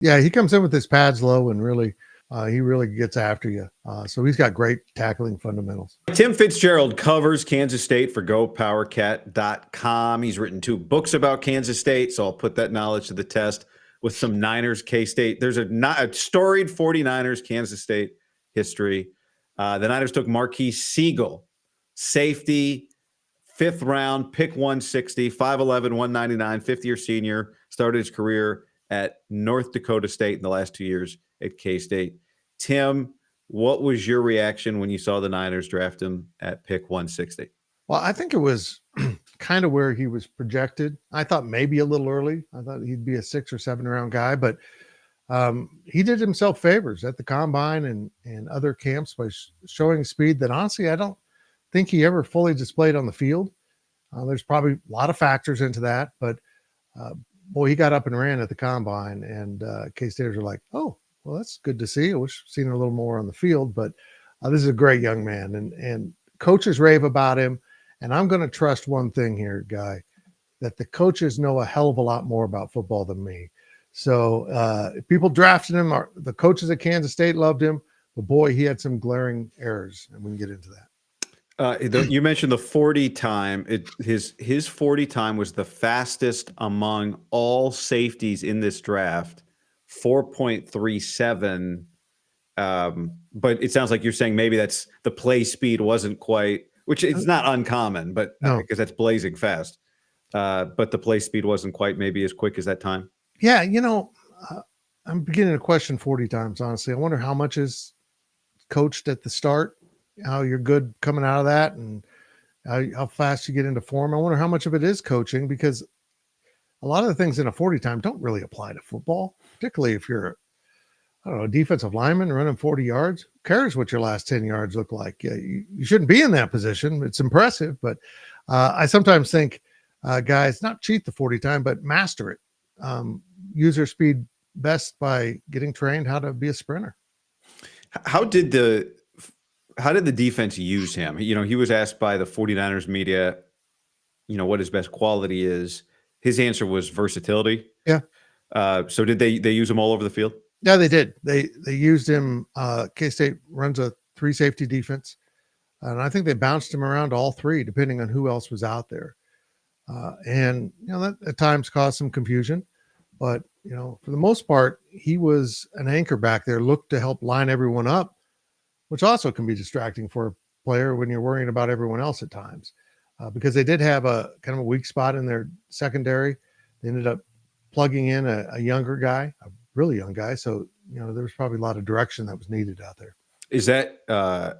Yeah, he comes in with his pads low and really, he really gets after you. So he's got great tackling fundamentals. Tim Fitzgerald covers Kansas State for GoPowerCat.com. He's written 2 books about Kansas State, so I'll put that knowledge to the test with some Niners K-State. There's a storied 49ers Kansas State history. The Niners took Marques Sigle, safety, 5th round, pick 160, 5'11", 199, 5th-year senior, started his career at North Dakota State in the last 2 years at K-State. Tim, what was your reaction when you saw the Niners draft him at pick 160? Well, I think it was kind of where he was projected. I thought maybe a little early. I thought he'd be a 6 or 7 round guy, but he did himself favors at the combine and other camps by showing speed that honestly I don't think he ever fully displayed on the field. There's probably a lot of factors into that, but boy, he got up and ran at the combine, and K-Staters are like, oh, well, that's good to see. I wish I'd seen a little more on the field, but this is a great young man, and coaches rave about him. And I'm going to trust one thing here, Guy, that the coaches know a hell of a lot more about football than me. So people drafted him. The coaches at Kansas State loved him, but boy, he had some glaring errors, and we can get into that. You mentioned the 40 time. His 40 time was the fastest among all safeties in this draft, 4.37. But it sounds like you're saying maybe that's the play speed wasn't quite, which it's not uncommon, but because that's blazing fast. But the play speed wasn't quite maybe as quick as that time. Yeah, I'm beginning to question 40 times, honestly. I wonder how much is coached at the start, how you're good coming out of that, and how fast you get into form. I wonder how much of it is coaching, because a lot of the things in a 40 time don't really apply to football, particularly if you're, a defensive lineman running 40 yards. Who cares what your last 10 yards look like? You shouldn't be in that position. It's impressive, but I sometimes think, guys, not cheat the 40 time, but master it. Use your speed best by getting trained how to be a sprinter. How did the defense use him? He was asked by the 49ers media, what his best quality is. His answer was versatility. Yeah. So did they use him all over the field? Yeah, they did. They used him. K-State runs a 3 safety defense, and I think they bounced him around all 3, depending on who else was out there. And that at times caused some confusion, but for the most part, he was an anchor back there, looked to help line everyone up, which also can be distracting for a player when you're worrying about everyone else at times, because they did have a kind of a weak spot in their secondary. They ended up plugging in a younger guy, a really young guy. So, there was probably a lot of direction that was needed out there. Is that,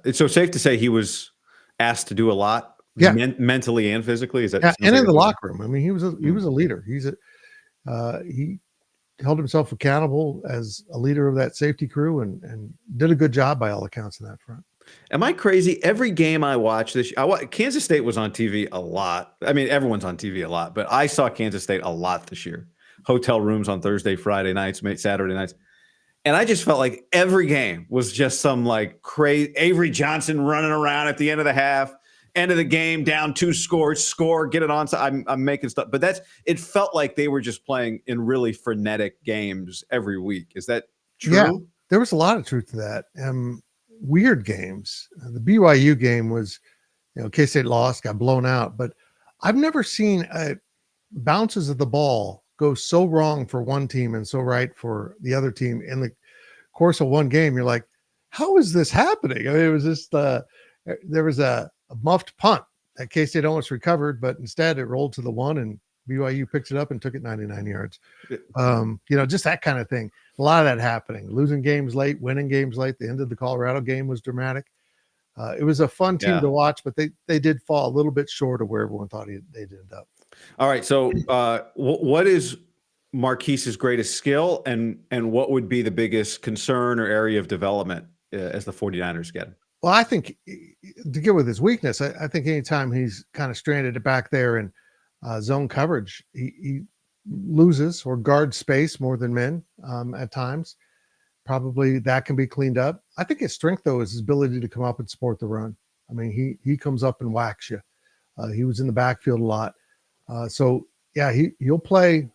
it's so safe to say he was asked to do a lot? Yeah. Mentally and physically? Is that? Yeah, and in the locker room. I mean, he was a leader. He held himself accountable as a leader of that safety crew and did a good job by all accounts in that front. Am I crazy? Every game I watched this year, Kansas State was on TV a lot. I mean, everyone's on TV a lot, but I saw Kansas State a lot this year. Hotel rooms on Thursday, Friday nights, Saturday nights. And I just felt like every game was just some like crazy Avery Johnson running around at the end of the half, end of the game, down 2 scores, score, get it on. I'm making stuff, but it felt like they were just playing in really frenetic games every week. Is that true? Yeah, there was a lot of truth to that. Weird games. The BYU game was, K-State lost, got blown out, but I've never seen bounces of the ball go so wrong for one team and so right for the other team in the course of one game. You're like, how is this happening? I mean, it was just there was a muffed punt that K-State almost recovered, but instead it rolled to the 1 and BYU picks it up and took it 99 yards. Just that kind of thing. A lot of that happening, losing games late, winning games late. The end of the Colorado game was dramatic. It was a fun team to watch, but they did fall a litid bit short of where everyone thought they'd end up. All right. So what is Marques's greatest skill, and what would be the biggest concern or area of development as the 49ers get him? Well, I think to get with his weakness, I think anytime he's kind of stranded back there in zone coverage, he loses or guards space more than men at times. Probably that can be cleaned up. I think his strength, though, is his ability to come up and support the run. I mean, he comes up and whacks you. He was in the backfield a lot. He'll play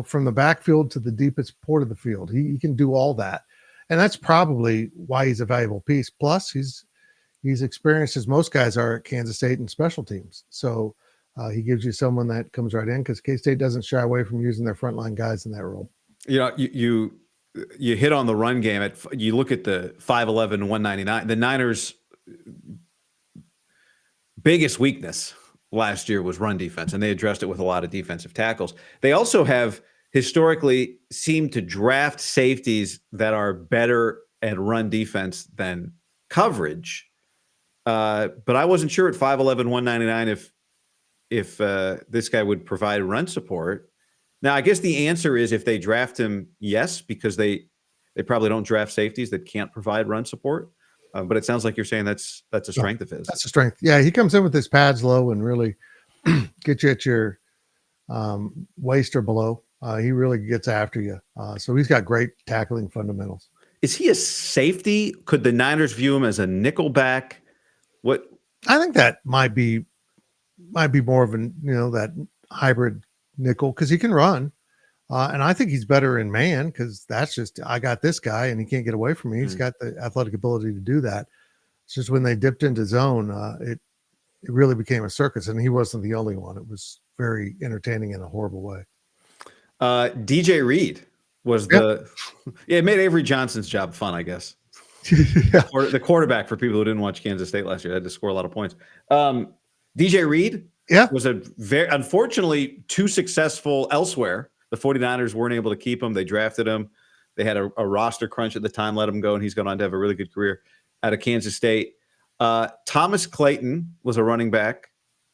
from the backfield to the deepest port of the field. He can do all that. And that's probably why he's a valuable piece. Plus, he's experienced as most guys are at Kansas State in special teams. So he gives you someone that comes right in, because K-State doesn't shy away from using their frontline guys in that role. You hit on the run game. You look at the 5'11", 199. The Niners' biggest weakness last year was run defense, and they addressed it with a lot of defensive tackles. They also have historically seemed to draft safeties that are better at run defense than coverage. But I wasn't sure at 5'11", 199 if this guy would provide run support. Now, I guess the answer is if they draft him, yes, because they probably don't draft safeties that can't provide run support. But it sounds like you're saying that's a strength of his. That's a strength. Yeah, he comes in with his pads low and really get you at your waist or below. He really gets after you. So he's got great tackling fundamentals. Is he a safety? Could the Niners view him as a nickelback? What? I think that might be more of that hybrid nickel, because he can run. And I think he's better in man, because that's just, I got this guy and he can't get away from me. He's got the athletic ability to do that. It's just when they dipped into zone, it really became a circus, and he wasn't the only one. It was very entertaining in a horrible way. DJ Reed was it made Avery Johnson's job fun, I guess. Yeah. Or the quarterback, for people who didn't watch Kansas State last year, had to score a lot of points. DJ Reed was unfortunately too successful elsewhere. The 49ers weren't able to keep him. They drafted him. They had a roster crunch at the time, let him go, and he's gone on to have a really good career out of Kansas State. Thomas Clayton was a running back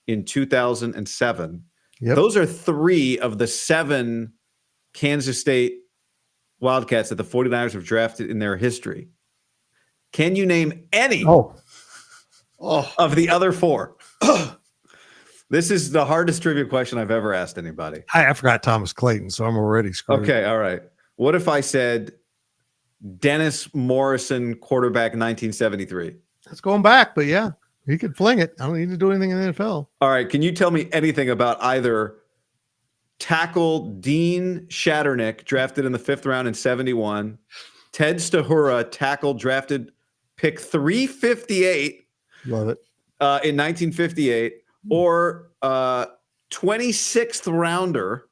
in 2007. Yep. Those are 3 of the 7 Kansas State Wildcats that the 49ers have drafted in their history. Can you name any of the other 4? This is the hardest trivia question I've ever asked anybody. I forgot Thomas Clayton, so I'm already screwed. Okay, all right. What if I said Dennis Morrison, quarterback, 1973? That's going back, but yeah, he could fling it. I don't need to do anything in the NFL. All right, can you tell me anything about either tackle Dean Shatternick, drafted in the 5th round in 71, Ted Stahura, tackle, drafted pick 358. Love it. In 1958, or 26th rounder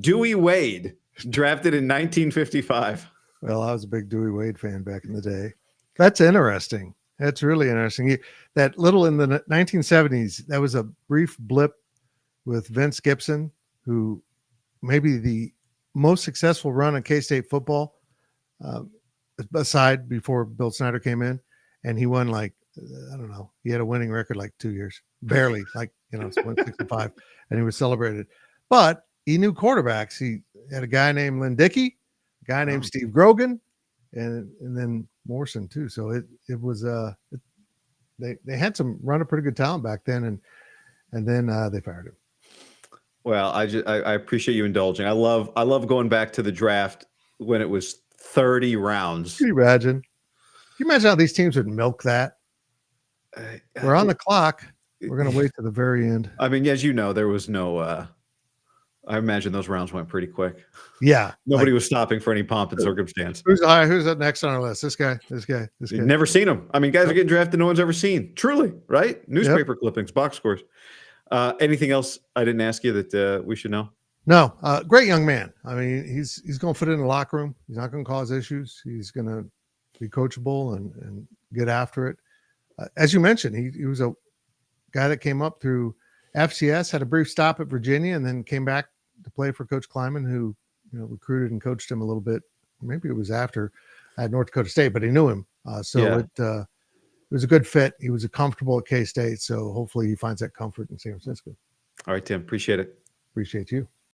Dewey Wade, drafted in 1955. Well, I was a big Dewey Wade fan back in the day. That's interesting. That's really interesting. That little in the 1970s, that was a brief blip with Vince Gibson, who maybe the most successful run in K-State football, aside before Bill Snyder came in, and he won I don't know. He had a winning record 2 years, barely, 165, and he was celebrated. But he knew quarterbacks. He had a guy named Lynn Dickey, a guy named Steve Grogan, and then Morrison too. So it was they had some run a pretty good talent back then, and then they fired him. Well, I appreciate you indulging. I love going back to the draft when it was 30 rounds. Can you imagine? Can you imagine how these teams would milk that? We're on the clock. We're going to wait to the very end. I mean, as you know, there was no I imagine those rounds went pretty quick. Yeah. Nobody was stopping for any pomp and circumstance. Who's up next on our list? This guy. You've never seen him. I mean, guys are getting drafted no one's ever seen. Truly, right? Newspaper clippings, box scores. Anything else I didn't ask you that we should know? No. Great young man. I mean, he's going to fit in the locker room. He's not going to cause issues. He's going to be coachable and get after it. As you mentioned, he was a guy that came up through FCS, had a brief stop at Virginia, and then came back to play for Coach Kleiman, who recruited and coached him a little bit. Maybe it was after at North Dakota State, but he knew him. It was a good fit. He was comfortable at K-State, so hopefully he finds that comfort in San Francisco. All right, Tim. Appreciate it. Appreciate you.